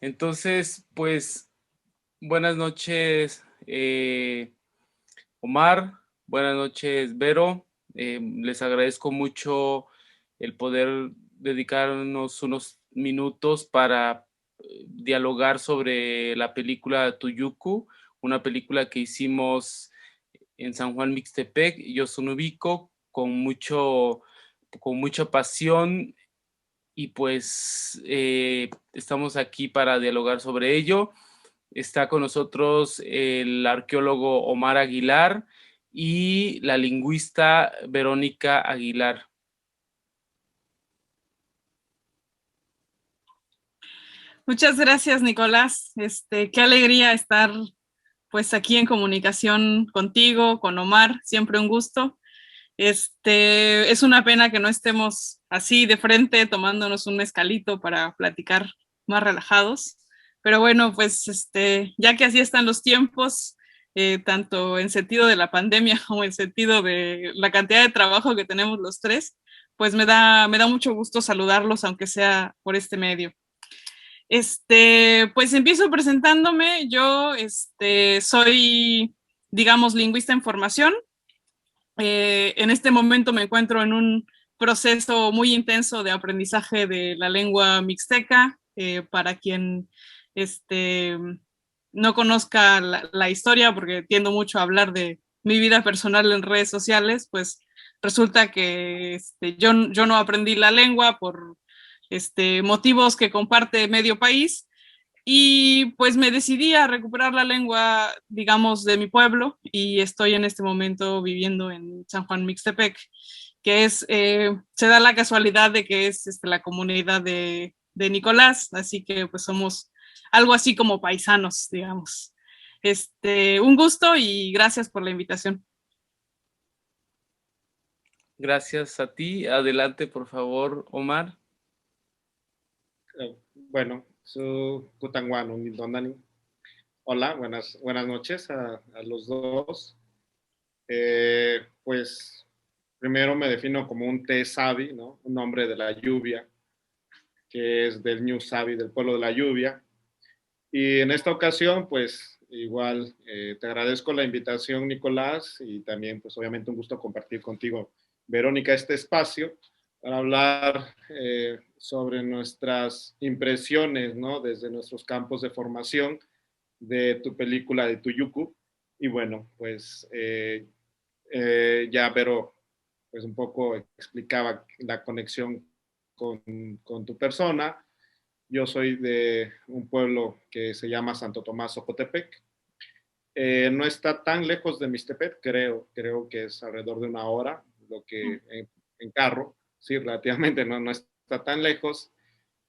Entonces, pues, buenas noches, Omar, buenas noches, Vero. Les agradezco mucho el poder dedicarnos unos minutos para dialogar sobre la película Tuyucu, una película que hicimos en San Juan Mixtepec y Yosunubico con mucha pasión y pues estamos aquí para dialogar sobre ello. Está con nosotros el arqueólogo Omar Aguilar y la lingüista Verónica Aguilar. Muchas gracias, Nicolás. Qué alegría estar pues aquí en comunicación contigo, con Omar, siempre un gusto. Es una pena que no estemos así de frente tomándonos un mezcalito para platicar más relajados. Pero bueno, pues ya que así están los tiempos, tanto en sentido de la pandemia como en sentido de la cantidad de trabajo que tenemos los tres, pues me da mucho gusto saludarlos, aunque sea por este medio. Pues empiezo presentándome. Yo soy, digamos, lingüista en formación. En este momento me encuentro en un proceso muy intenso de aprendizaje de la lengua mixteca. Para quien no conozca la historia, porque tiendo mucho a hablar de mi vida personal en redes sociales, pues resulta que yo no aprendí la lengua por motivos que comparte medio país, y pues me decidí a recuperar la lengua, digamos, de mi pueblo, y estoy en este momento viviendo en San Juan Mixtepec, que se da la casualidad de que es la comunidad de Nicolás, así que pues somos algo así como paisanos, digamos. Un gusto y gracias por la invitación. Gracias a ti. Adelante, por favor, Omar. Bueno, su Kutanguano, hola, buenas noches a los dos. Pues primero me defino como un Te Sabi, ¿no? Un hombre de la lluvia, que es del New Sabi, del pueblo de la lluvia. Y en esta ocasión, pues igual te agradezco la invitación, Nicolás, y también pues obviamente un gusto compartir contigo, Verónica, este espacio para hablar sobre nuestras impresiones, ¿no? Desde nuestros campos de formación de tu película de Tuyucu. Y bueno, pues ya Vero pues un poco explicaba la conexión con tu persona. Yo soy de un pueblo que se llama Santo Tomás Ocotepec. No está tan lejos de Mixtepec, creo que es alrededor de una hora, lo que en carro, sí, relativamente no está tan lejos.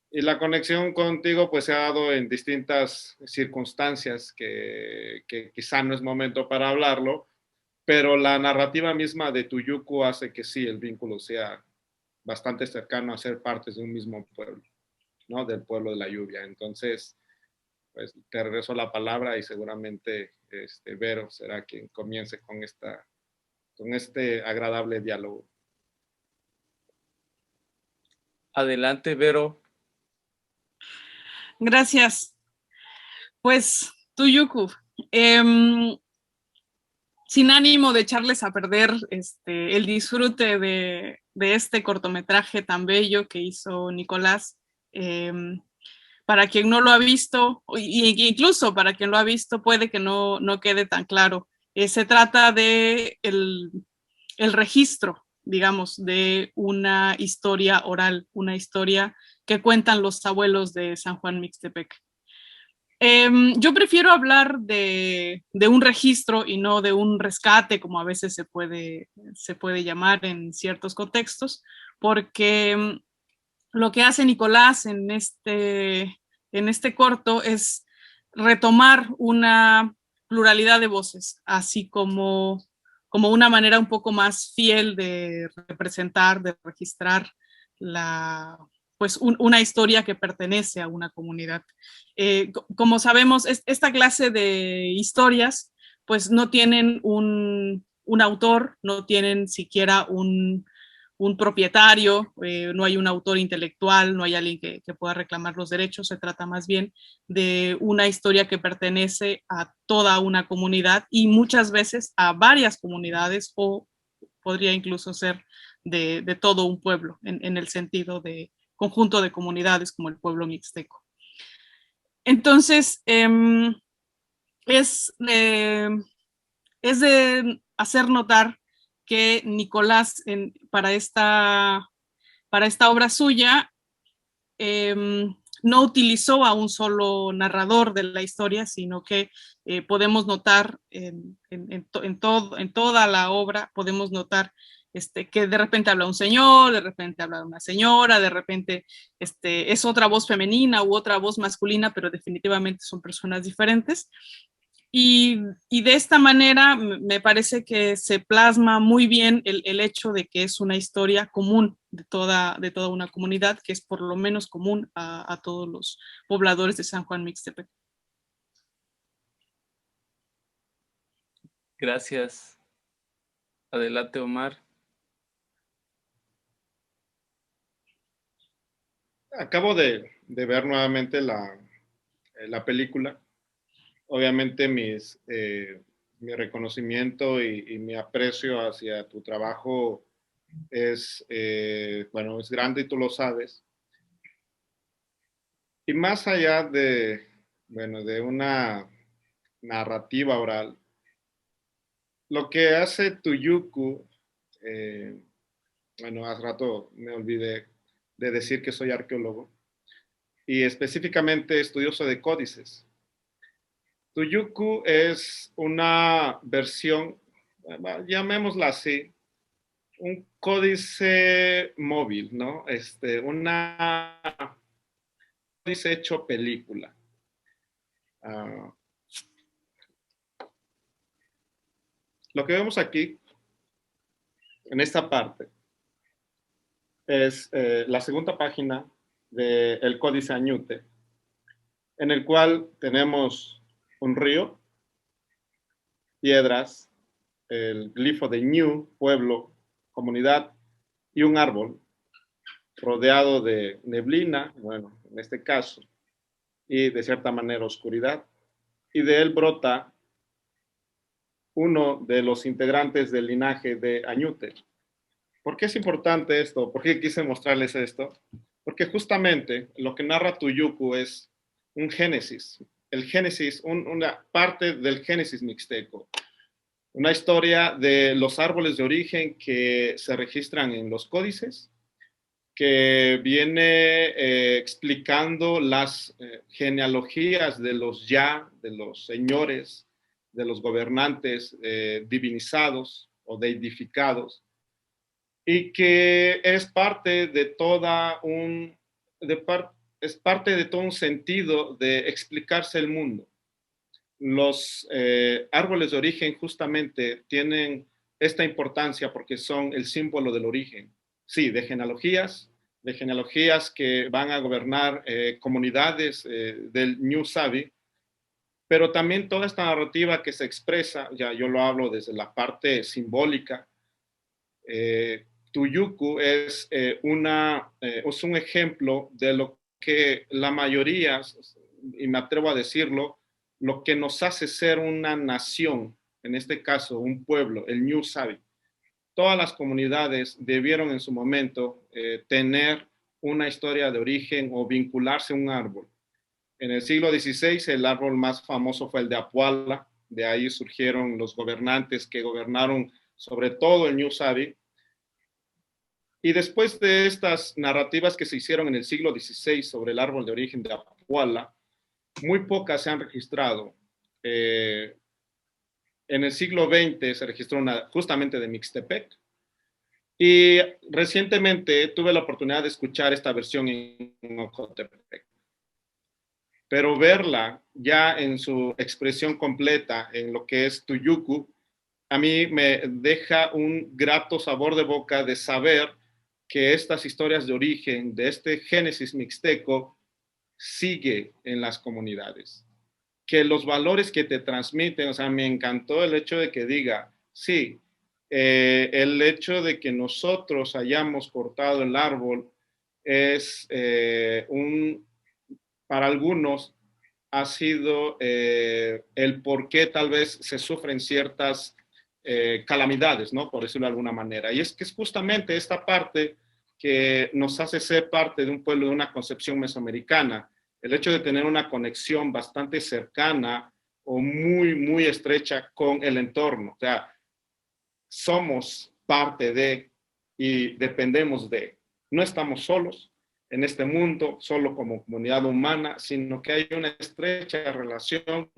Y la conexión contigo pues se ha dado en distintas circunstancias que quizá no es momento para hablarlo, pero la narrativa misma de Tuyucu hace que sí, el vínculo sea bastante cercano a ser partes de un mismo pueblo, ¿no? Del pueblo de la lluvia. Entonces, pues te regreso la palabra y seguramente Vero será quien comience con este agradable diálogo. Adelante, Vero. Gracias. Pues, Tuyucu, sin ánimo de echarles a perder el disfrute de este cortometraje tan bello que hizo Nicolás, para quien no lo ha visto, incluso para quien lo ha visto, puede que no quede tan claro. Se trata de el registro, digamos, de una historia oral, una historia que cuentan los abuelos de San Juan Mixtepec. Yo prefiero hablar de un registro y no de un rescate, como a veces se puede llamar en ciertos contextos, porque lo que hace Nicolás en este corto es retomar una pluralidad de voces, así como una manera un poco más fiel de representar, de registrar pues una historia que pertenece a una comunidad. Como sabemos, esta clase de historias pues no tienen un autor, no tienen siquiera un propietario, no hay un autor intelectual, no hay alguien que pueda reclamar los derechos, se trata más bien de una historia que pertenece a toda una comunidad y muchas veces a varias comunidades, o podría incluso ser de todo un pueblo, en el sentido de conjunto de comunidades como el pueblo mixteco. Entonces, es de hacer notar que Nicolás, para esta obra suya, no utilizó a un solo narrador de la historia, sino que podemos notar en toda la obra, podemos notar que de repente habla un señor, de repente habla una señora, de repente es otra voz femenina u otra voz masculina, pero definitivamente son personas diferentes. Y de esta manera me parece que se plasma muy bien el hecho de que es una historia común de toda una comunidad, que es por lo menos común a todos los pobladores de San Juan Mixtepec. Gracias. Adelante, Omar. Acabo de ver nuevamente la película. Obviamente mi reconocimiento y mi aprecio hacia tu trabajo es, bueno, es grande y tú lo sabes. Y más allá bueno, de una narrativa oral, lo que hace Tuyuku, bueno, hace rato me olvidé de decir que soy arqueólogo y específicamente estudioso de códices. Tuyuku es una versión, llamémosla así, un códice móvil, ¿no? Una códice hecho película. Lo que vemos aquí, en esta parte, es la segunda página del Códice Añute, en el cual tenemos un río, piedras, el glifo de Ñu, pueblo, comunidad, y un árbol rodeado de neblina, bueno, en este caso, y de cierta manera oscuridad, y de él brota uno de los integrantes del linaje de Añute. ¿Por qué es importante esto? ¿Por qué quise mostrarles esto? Porque justamente lo que narra Tuyuku es un génesis, el génesis, una parte del génesis mixteco, una historia de los árboles de origen que se registran en los códices, que viene explicando las genealogías de los de los señores, de los gobernantes divinizados o deidificados, y que es parte de es parte de todo un sentido de explicarse el mundo. Los árboles de origen justamente tienen esta importancia porque son el símbolo del origen. Sí, de genealogías que van a gobernar comunidades del New Sabi, pero también toda esta narrativa que se expresa, ya yo lo hablo desde la parte simbólica. Tuyuku es un ejemplo de lo que la mayoría, y me atrevo a decirlo, lo que nos hace ser una nación, en este caso un pueblo, el New Sabi. Todas las comunidades debieron en su momento tener una historia de origen o vincularse a un árbol. En el siglo XVI el árbol más famoso fue el de Apuala, de ahí surgieron los gobernantes que gobernaron sobre todo el New Sabi. Y después de estas narrativas que se hicieron en el siglo XVI sobre el árbol de origen de Apuala, muy pocas se han registrado. En el siglo XX se registró una justamente de Mixtepec. Y recientemente tuve la oportunidad de escuchar esta versión en Ocotepec. Pero verla ya en su expresión completa, en lo que es Tuyuku, a mí me deja un grato sabor de boca de saber que estas historias de origen, de este génesis mixteco, sigue en las comunidades. Que los valores que te transmiten, o sea, me encantó el hecho de que diga, sí, el hecho de que nosotros hayamos cortado el árbol es para algunos ha sido el por qué tal vez se sufren ciertas calamidades, ¿no? Por decirlo de alguna manera. Y es que es justamente esta parte que nos hace ser parte de un pueblo de una concepción mesoamericana. El hecho de tener una conexión bastante cercana o muy, muy estrecha con el entorno. O sea, somos parte de y dependemos de. No estamos solos en este mundo, solo como comunidad humana, sino que hay una estrecha relación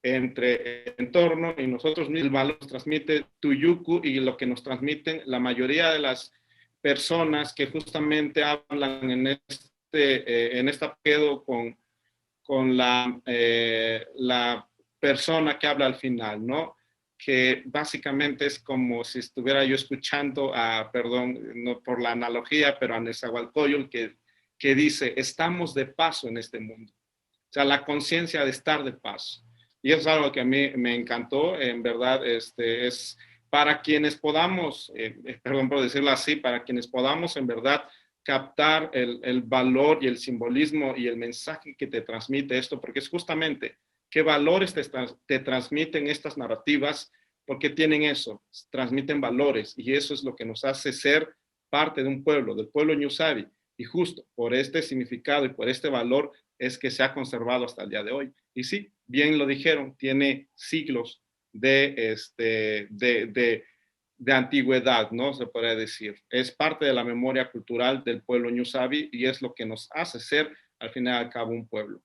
entre el entorno y nosotros mismos. El valor nos transmite Tuyucu y lo que nos transmiten la mayoría de las personas que justamente hablan en esta quedo con la persona que habla al final, ¿no? Que básicamente es como si estuviera yo escuchando perdón, no por la analogía, pero a Nezahualcóyotl que dice, estamos de paso en este mundo. O sea, la conciencia de estar de paso. Y eso es algo que a mí me encantó, en verdad, es para quienes podamos, perdón por decirlo así, para quienes podamos en verdad captar el valor y el simbolismo y el mensaje que te transmite esto, porque es justamente qué valores te transmiten estas narrativas, porque tienen eso, transmiten valores, y eso es lo que nos hace ser parte de un pueblo, del pueblo Ñusabi, y justo por este significado y por este valor es que se ha conservado hasta el día de hoy. Y sí, bien lo dijeron, tiene siglos de antigüedad, ¿no? Se podría decir. Es parte de la memoria cultural del pueblo Ñusabi y es lo que nos hace ser, al final y al cabo, un pueblo.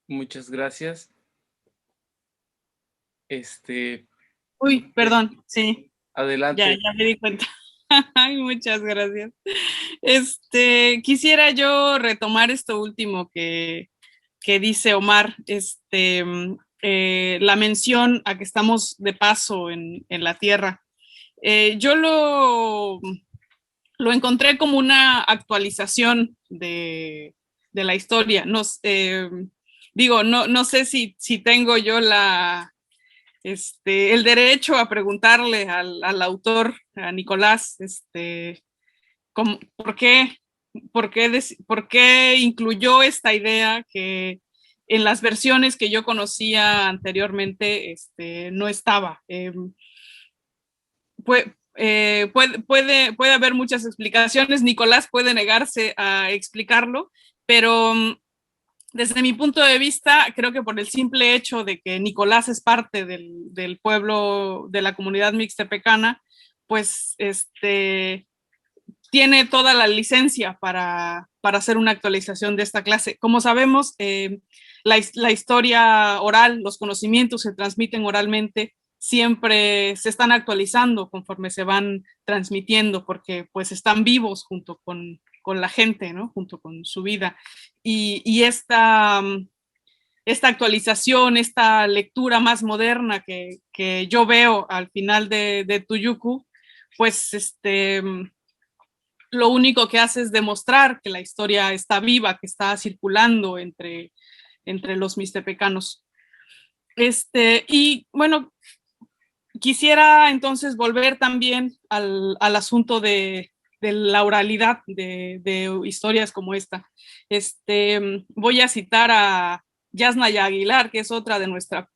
Muchas gracias. Uy, perdón, sí, ya Adelante. me di cuenta. Ay, muchas gracias. Quisiera yo retomar esto último que dice Omar, la mención a que estamos de paso en la tierra. Yo lo encontré como una actualización de la historia. Digo, no sé si tengo yo el derecho a preguntarle al autor, a Nicolás, ¿por qué, por qué incluyó esta idea que en las versiones que yo conocía anteriormente no estaba? Puede haber muchas explicaciones. Nicolás puede negarse a explicarlo, pero desde mi punto de vista, creo que por el simple hecho de que Nicolás es parte del pueblo, de la comunidad mixtepecana, pues tiene toda la licencia para hacer una actualización de esta clase. Como sabemos, la historia oral, los conocimientos se transmiten oralmente, siempre se están actualizando conforme se van transmitiendo, porque pues están vivos junto con la gente, ¿no? Junto con su vida. Y esta actualización, esta lectura más moderna que yo veo al final de Tuyucu, pues lo único que hace es demostrar que la historia está viva, que está circulando entre los mixtepecanos. Y bueno, quisiera entonces volver también al asunto de la oralidad de historias como esta. Voy a citar a Yasnaya Aguilar, que es otra de nuestra,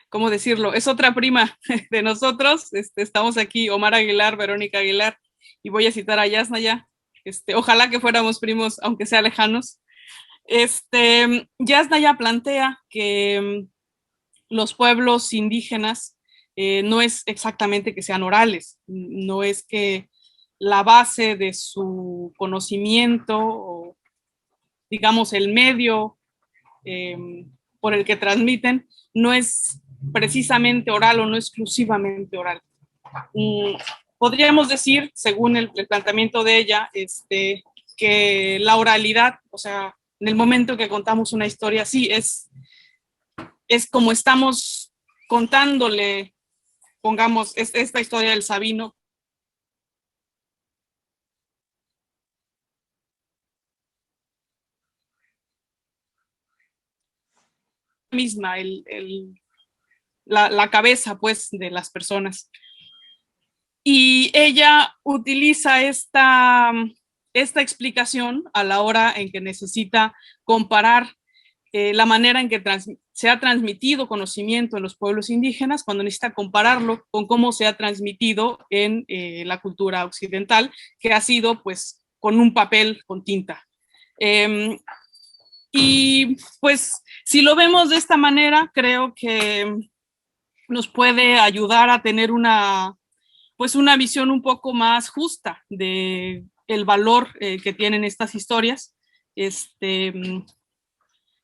¿cómo decirlo? Es otra prima de nosotros. Estamos aquí, Omar Aguilar, Verónica Aguilar, y voy a citar a Yasnaya. Ojalá que fuéramos primos, aunque sea lejanos. Yasnaya plantea que los pueblos indígenas no es exactamente que sean orales, no es que la base de su conocimiento o digamos el medio por el que transmiten no es precisamente oral o no exclusivamente oral. Podríamos decir, según el planteamiento de ella, que la oralidad, o sea, en el momento que contamos una historia, sí, es como estamos contándole, pongamos, esta historia del Sabino. misma, la cabeza, pues, de las personas. Y ella utiliza esta explicación a la hora en que necesita comparar la manera en que se ha transmitido conocimiento en los pueblos indígenas, cuando necesita compararlo con cómo se ha transmitido en la cultura occidental, que ha sido pues con un papel con tinta. Y pues si lo vemos de esta manera, creo que nos puede ayudar a tener una visión un poco más justa de el valor que tienen estas historias.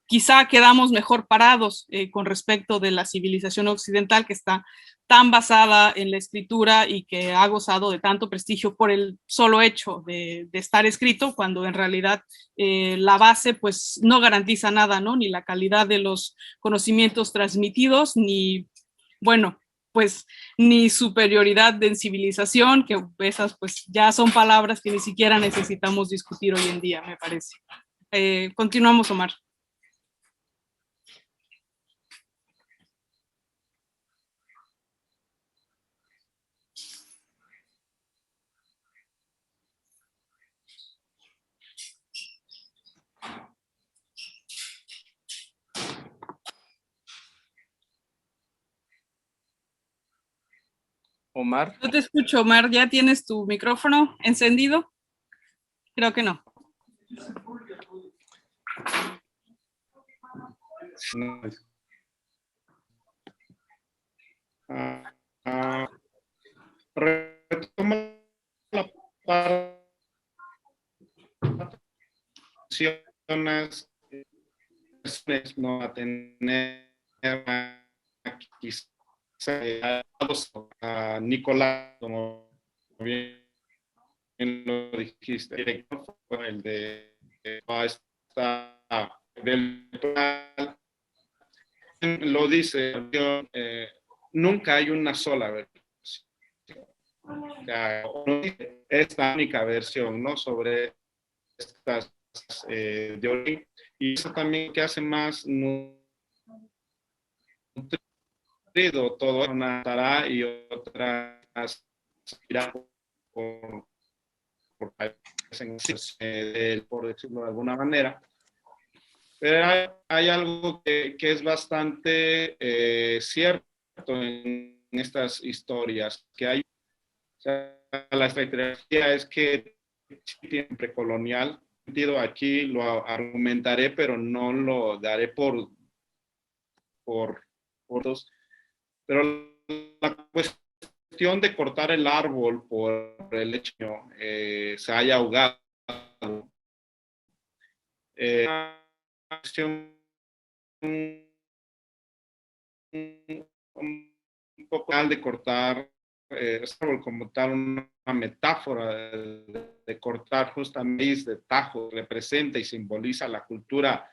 Quizá quedamos mejor parados con respecto de la civilización occidental, que está tan basada en la escritura y que ha gozado de tanto prestigio por el solo hecho de estar escrito, cuando en realidad la base pues no garantiza nada, ¿no? Ni la calidad de los conocimientos transmitidos, ni, bueno, pues ni superioridad de civilización, que esas pues ya son palabras que ni siquiera necesitamos discutir hoy en día, me parece. Continuamos, Omar. Omar. No te escucho, Omar. ¿Ya tienes tu micrófono encendido? Creo que no. Retomo la parte no a tener a Nicolás, como bien lo dijiste, director fue el de esta del plan, lo dice, nunca hay una sola versión. Esta única versión, ¿no? Sobre estas de origen, y eso también que hace más nutrido todo, una estará y otras irá por decirlo de alguna manera. Pero hay algo que es bastante cierto en estas historias, que hay, o sea, la estrategia es que siempre colonial, aquí lo argumentaré, pero no lo daré por dos. Pero la cuestión de cortar el árbol por el hecho se haya ahogado, una cuestión un poco de cortar árbol como tal, una metáfora de cortar justamente de tajo, representa y simboliza la cultura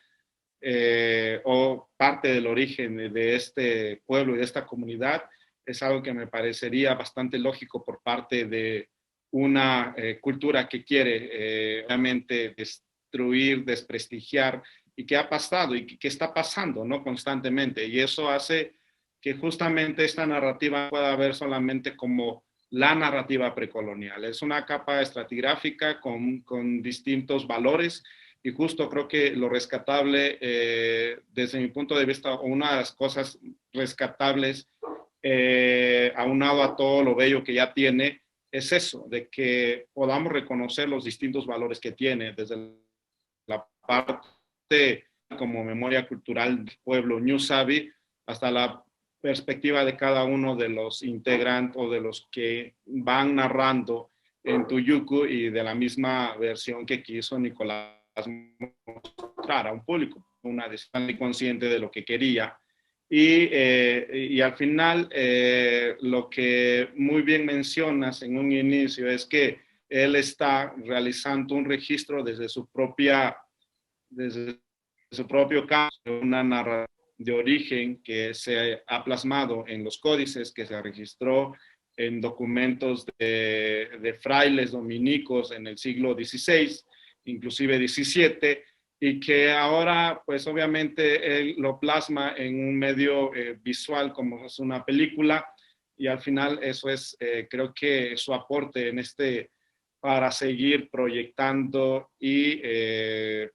o parte del origen de este pueblo y de esta comunidad, es algo que me parecería bastante lógico por parte de una cultura que quiere realmente destruir, desprestigiar, y que ha pasado y que está pasando, ¿no? Constantemente. Y eso hace que justamente esta narrativa pueda ver solamente como la narrativa precolonial. Es una capa estratigráfica con distintos valores, y justo creo que lo rescatable, desde mi punto de vista, una de las cosas rescatables, aunado a todo lo bello que ya tiene, es eso, de que podamos reconocer los distintos valores que tiene, desde la parte como memoria cultural del pueblo Ñu Sabi, hasta la perspectiva de cada uno de los integrantes o de los que van narrando en Tuyucu, y de la misma versión que quiso Nicolás mostrar a un público, una decisión consciente de lo que quería. Y al final, lo que muy bien mencionas en un inicio es que él está realizando un registro desde su propio campo, una narrativa de origen que se ha plasmado en los códices, que se registró en documentos de frailes dominicos en el siglo XVI, inclusive XVII, y que ahora pues obviamente él lo plasma en un medio visual como es una película y al final eso es creo que su aporte en este para seguir proyectando y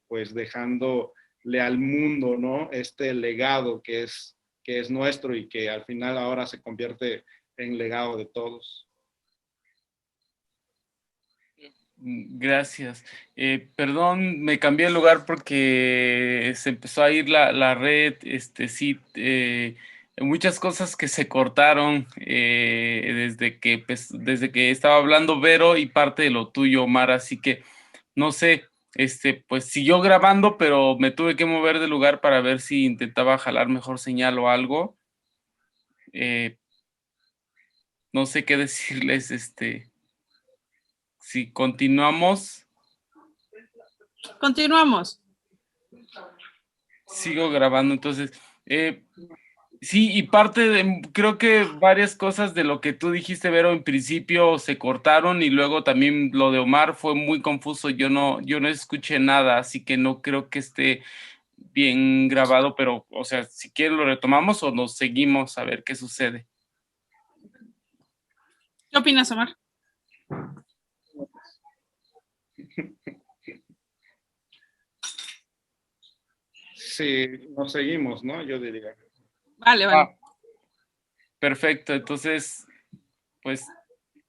pues dejándole al mundo, ¿no? Este legado que es nuestro y que al final ahora se convierte en legado de todos. Gracias. Perdón, me cambié de lugar porque se empezó a ir la red. Sí, muchas cosas que se cortaron desde que estaba hablando Vero y parte de lo tuyo, Omar. Así que no sé, pues siguió grabando, pero me tuve que mover de lugar para ver si intentaba jalar mejor señal o algo. Eh, no sé qué decirles, si continuamos. Continuamos. Sigo grabando, entonces, sí, y creo que varias cosas de lo que tú dijiste, Vero, en principio se cortaron y luego también lo de Omar fue muy confuso, yo no escuché nada, así que no creo que esté bien grabado, pero, o sea, si quieres lo retomamos o nos seguimos a ver qué sucede. ¿Qué opinas, Omar? Sí, nos seguimos, ¿no? Yo diría. Vale, vale. Perfecto, entonces, pues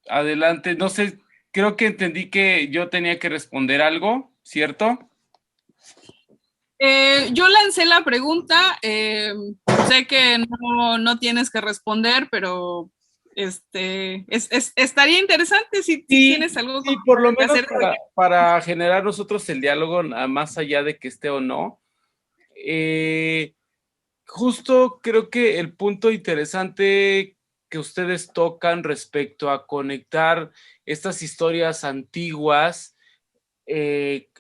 adelante, no sé, creo que entendí que yo tenía que responder algo, ¿cierto? Yo lancé la pregunta, sé que no tienes que responder, pero estaría interesante si tienes algo sí, por lo que menos hacer. para generar nosotros el diálogo, más allá de que esté o no. Justo creo que el punto interesante que ustedes tocan respecto a conectar estas historias antiguas, eh,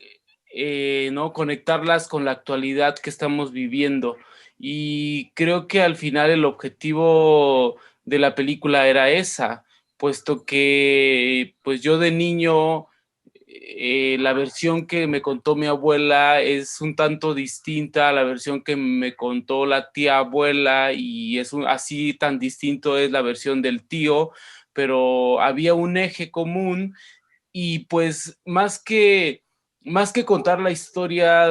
¿no? Conectarlas con la actualidad que estamos viviendo. Y creo que al final el objetivo de la película era esa, puesto que pues yo de niño la versión que me contó mi abuela es un tanto distinta a la versión que me contó la tía abuela y así tan distinto es la versión del tío, pero había un eje común y pues más que contar la historia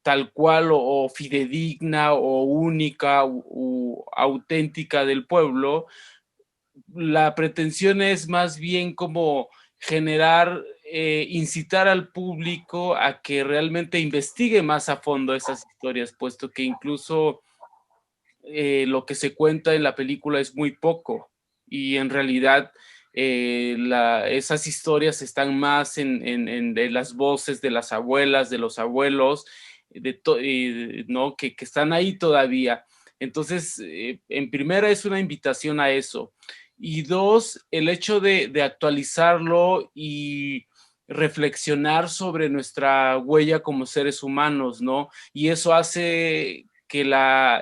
tal cual o fidedigna o única o auténtica del pueblo, la pretensión es más bien como generar, incitar al público a que realmente investigue más a fondo esas historias, puesto que incluso lo que se cuenta en la película es muy poco y en realidad esas historias están más de las voces de las abuelas, de los abuelos, ¿no? Que están ahí todavía. Entonces, en primera es una invitación a eso. Y dos, el hecho de actualizarlo y reflexionar sobre nuestra huella como seres humanos, ¿no? Y eso hace que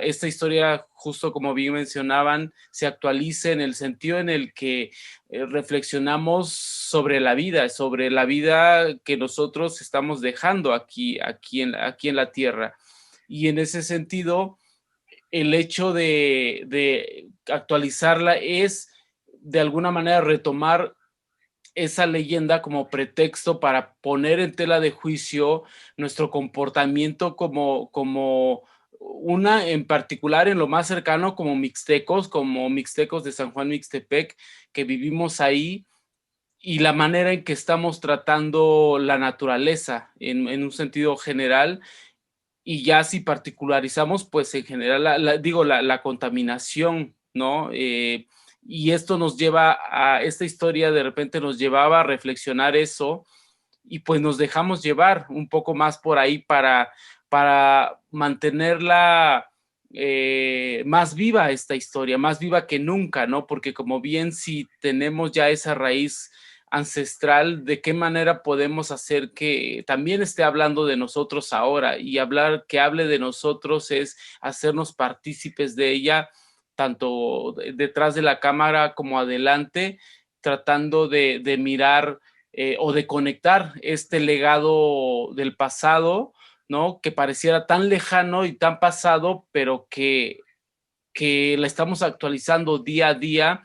esta historia, justo como bien mencionaban, se actualice en el sentido en el que reflexionamos sobre la vida que nosotros estamos dejando aquí en la Tierra. Y en ese sentido, el hecho de actualizarla es de alguna manera retomar esa leyenda como pretexto para poner en tela de juicio nuestro comportamiento como una en particular en lo más cercano como mixtecos de San Juan Mixtepec, que vivimos ahí, y la manera en que estamos tratando la naturaleza en un sentido general, y ya si particularizamos, pues en general, la contaminación, ¿no? Y esto nos lleva esta historia de repente nos llevaba a reflexionar eso y pues nos dejamos llevar un poco más por ahí para mantenerla más viva esta historia, más viva que nunca, ¿no? Porque como bien si tenemos ya esa raíz ancestral, ¿de qué manera podemos hacer que también esté hablando de nosotros ahora? Y que hable de nosotros es hacernos partícipes de ella, tanto detrás de la cámara como adelante, tratando de mirar o de conectar este legado del pasado ¿no? Que pareciera tan lejano y tan pasado, pero que la estamos actualizando día a día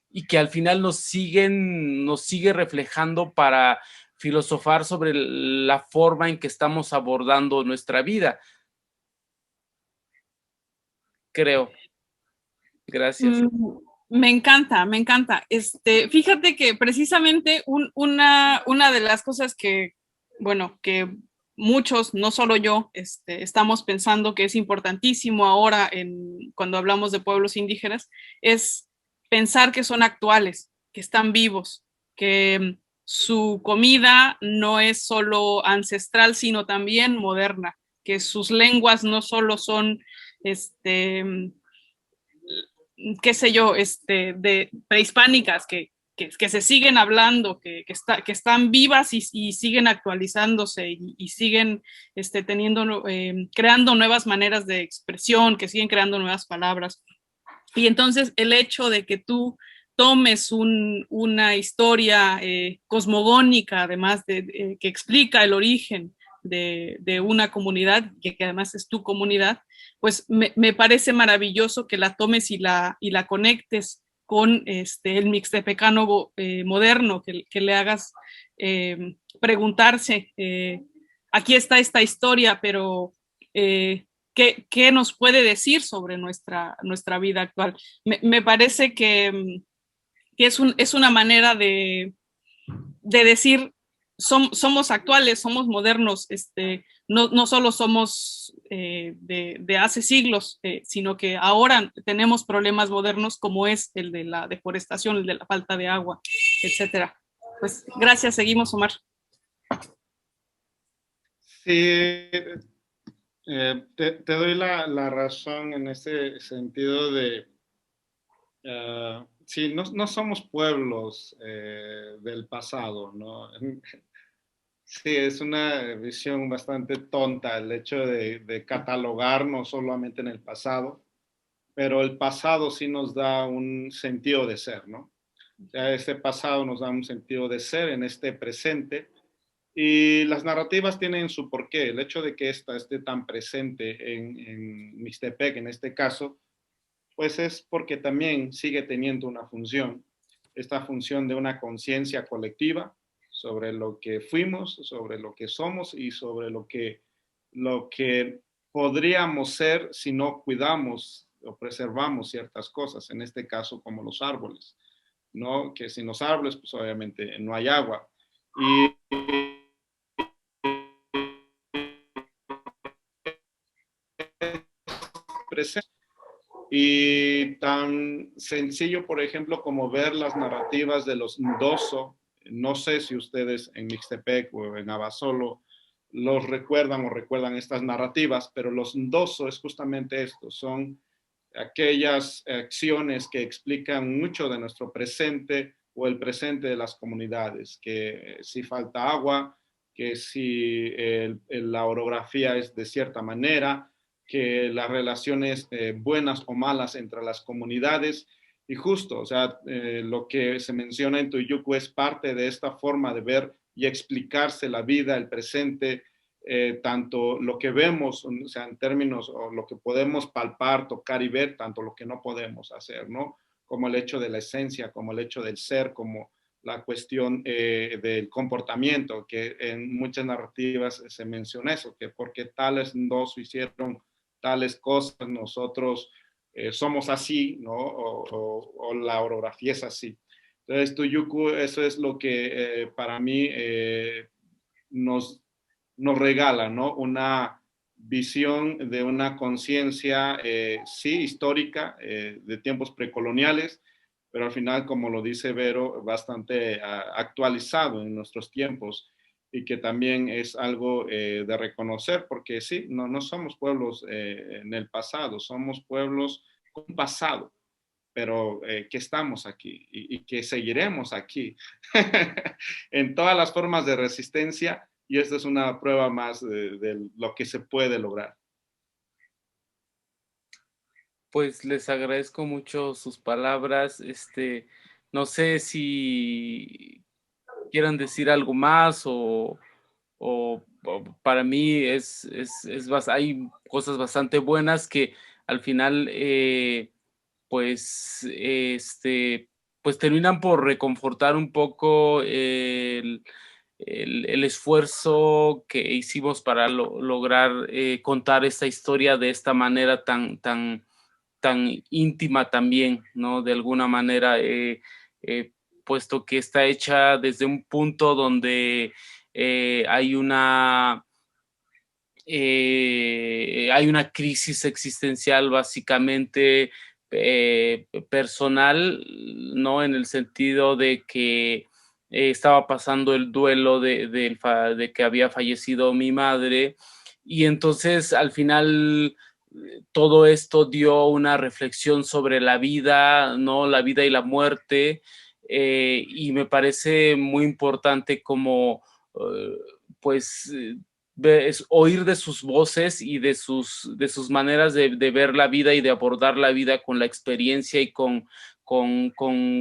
y que al final nos sigue reflejando para filosofar sobre la forma en que estamos abordando nuestra vida. Creo. Gracias. Me encanta, me encanta. Fíjate que precisamente una de las cosas que, bueno, que muchos, no solo yo, estamos pensando que es importantísimo ahora cuando hablamos de pueblos indígenas, es pensar que son actuales, que están vivos, que su comida no es solo ancestral, sino también moderna, que sus lenguas no solo son, qué sé yo, de prehispánicas que se siguen hablando, que están vivas y siguen actualizándose y siguen creando nuevas maneras de expresión, que siguen creando nuevas palabras. Y entonces el hecho de que tú tomes una historia cosmogónica, además que explica el origen de una comunidad, que además es tu comunidad, pues me parece maravilloso que la tomes y la conectes con el mixtepecano moderno, que le hagas preguntarse, aquí está esta historia, pero ¿qué nos puede decir sobre nuestra vida actual? Me parece que es una manera de decir, somos actuales, somos modernos, no solo somos de hace siglos, sino que ahora tenemos problemas modernos como es el de la deforestación, el de la falta de agua, etcétera. Pues gracias, seguimos, Omar. Sí, te doy la razón en ese sentido de, sí, no somos pueblos del pasado, ¿no? Sí, es una visión bastante tonta el hecho de catalogarnos solamente en el pasado, pero el pasado sí nos da un sentido de ser, ¿no? O sea, este pasado nos da un sentido de ser en este presente y las narrativas tienen su porqué. El hecho de que esta esté tan presente en Mixtepec, en este caso, pues es porque también sigue teniendo una función, esta función de una conciencia colectiva sobre lo que fuimos, sobre lo que somos y sobre lo que podríamos ser si no cuidamos o preservamos ciertas cosas, en este caso como los árboles, ¿no? Que sin los árboles, pues obviamente no hay agua. Y y tan sencillo, por ejemplo, como ver las narrativas de los Ndoso. No sé si ustedes en Mixtepec o en Abasolo los recuerdan o recuerdan estas narrativas, pero los Ndoso es justamente esto, son aquellas acciones que explican mucho de nuestro presente o el presente de las comunidades, que si falta agua, que si la orografía es de cierta manera, que las relaciones buenas o malas entre las comunidades. Y justo, o sea, lo que se menciona en Tuyucu es parte de esta forma de ver y explicarse la vida, el presente, tanto lo que vemos, o sea, en términos, o lo que podemos palpar, tocar y ver, tanto lo que no podemos hacer, ¿no? Como el hecho de la esencia, como el hecho del ser, como la cuestión del comportamiento, que en muchas narrativas se menciona eso, que porque tales dos hicieron tales cosas, nosotros somos así, ¿no? O la orografía es así. Entonces, Tuyuku, eso es lo que para mí nos regala, ¿no? Una visión de una conciencia, sí, histórica, de tiempos precoloniales, pero al final, como lo dice Vero, bastante actualizado en nuestros tiempos y que también es algo de reconocer, porque sí, no somos pueblos en el pasado, somos pueblos con pasado, pero que estamos aquí y que seguiremos aquí en todas las formas de resistencia, y esta es una prueba más de lo que se puede lograr. Pues les agradezco mucho sus palabras. No sé si quieran decir algo más para mí hay cosas bastante buenas que al final pues, pues terminan por reconfortar un poco el esfuerzo que hicimos para lograr contar esta historia de esta manera tan íntima también, ¿no? De alguna manera, puesto que está hecha desde un punto donde hay una crisis existencial básicamente personal, ¿no? En el sentido de que estaba pasando el duelo de que había fallecido mi madre, y entonces al final todo esto dio una reflexión sobre la vida, ¿no? La vida y la muerte, y me parece muy importante como pues es oír de sus voces y de sus maneras de ver la vida y de abordar la vida con la experiencia y con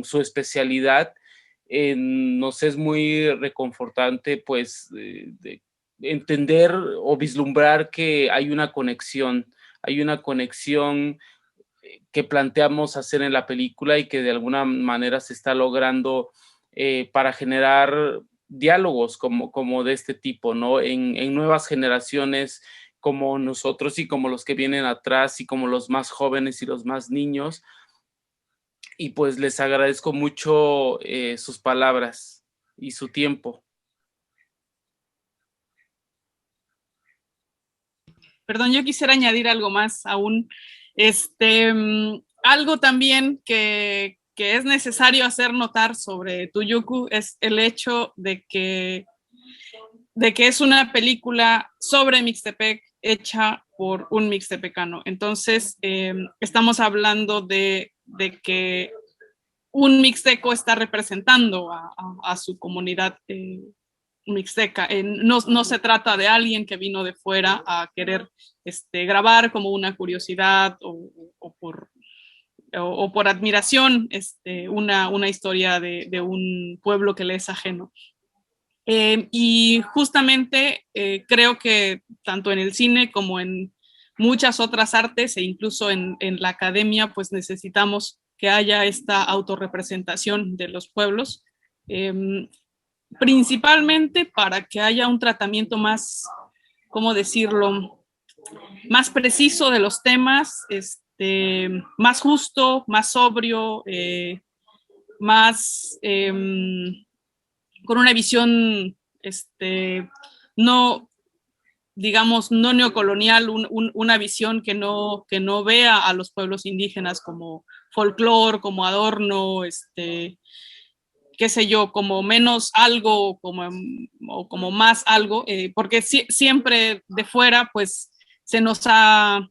su especialidad. Nos es muy reconfortante pues de entender o vislumbrar que hay una conexión que planteamos hacer en la película y que de alguna manera se está logrando para generar diálogos como de este tipo, ¿no? En nuevas generaciones como nosotros y como los que vienen atrás y como los más jóvenes y los más niños. Y pues les agradezco mucho sus palabras y su tiempo. Perdón, yo quisiera añadir algo más aún. Algo también que es necesario hacer notar sobre Tuyucu es el hecho de que es una película sobre Mixtepec hecha por un mixtepecano. Entonces, estamos hablando de que un mixteco está representando a su comunidad mixteca. No se trata de alguien que vino de fuera a querer grabar como una curiosidad o por admiración una historia de un pueblo que le es ajeno. Y justamente creo que tanto en el cine como en muchas otras artes e incluso en la academia, pues necesitamos que haya esta autorrepresentación de los pueblos, principalmente para que haya un tratamiento más, ¿cómo decirlo?, más preciso de los temas, más justo, más sobrio, más con una visión no, digamos, no neocolonial, una visión que no vea a los pueblos indígenas como folclore, como adorno, qué sé yo, como menos algo o como más algo, porque siempre de fuera, pues, se nos ha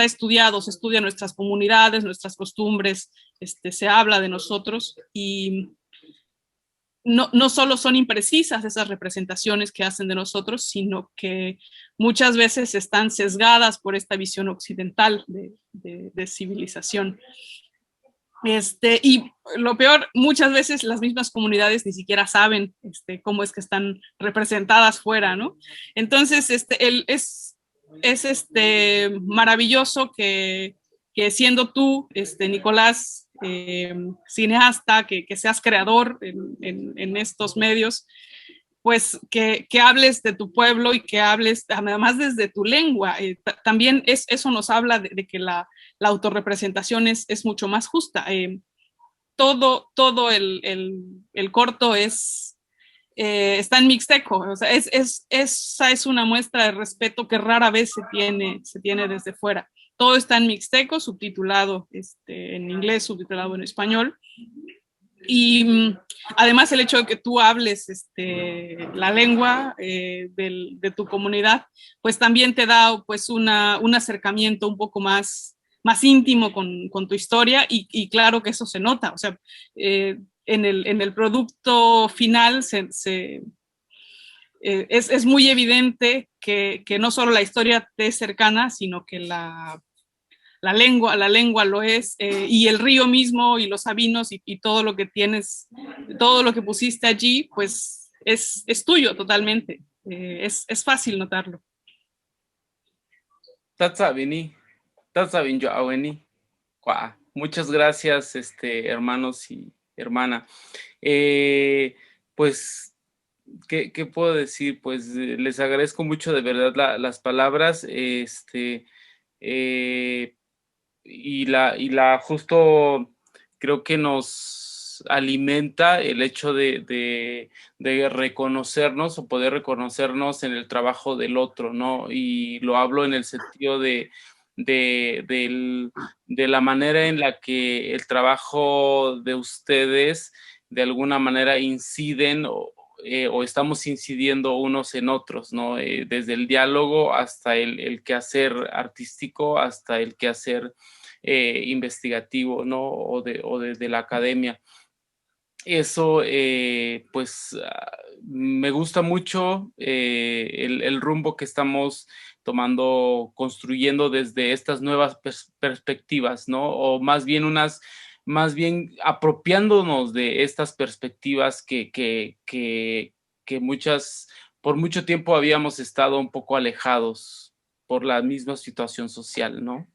estudiado, se estudian nuestras comunidades, nuestras costumbres, se habla de nosotros y no solo son imprecisas esas representaciones que hacen de nosotros, sino que muchas veces están sesgadas por esta visión occidental de civilización. Y lo peor, muchas veces las mismas comunidades ni siquiera saben cómo es que están representadas fuera, ¿no? Entonces, es maravilloso que siendo tú, Nicolás, cineasta, que seas creador en estos medios, pues que hables de tu pueblo y que hables además desde tu lengua. También eso nos habla de que la autorrepresentación es mucho más justa. Todo el corto está en mixteco, o sea, esa es una muestra de respeto que rara vez se tiene desde fuera. Todo está en mixteco, subtitulado en inglés, subtitulado en español. Y además el hecho de que tú hables la lengua de tu comunidad, pues también te da pues un acercamiento un poco más íntimo con tu historia y claro que eso se nota, o sea, en el producto final es muy evidente que no solo la historia te es cercana, sino que la lengua lo es, y el río mismo y los sabinos y todo lo que tienes, todo lo que pusiste allí, pues es tuyo totalmente. es fácil notarlo. Muchas gracias, hermanos y hermana. Pues, ¿qué puedo decir? Pues les agradezco mucho de verdad las palabras, y justo creo que nos alimenta el hecho de reconocernos o poder reconocernos en el trabajo del otro, ¿no? Y lo hablo en el sentido de la manera en la que el trabajo de ustedes de alguna manera inciden o estamos incidiendo unos en otros, ¿no? Desde el diálogo hasta el quehacer artístico, hasta el quehacer investigativo, ¿no? O de la academia. Eso, pues, me gusta mucho el rumbo que estamos tomando, construyendo desde estas nuevas perspectivas, ¿no? O más bien apropiándonos de estas perspectivas que por mucho tiempo habíamos estado un poco alejados por la misma situación social, ¿no?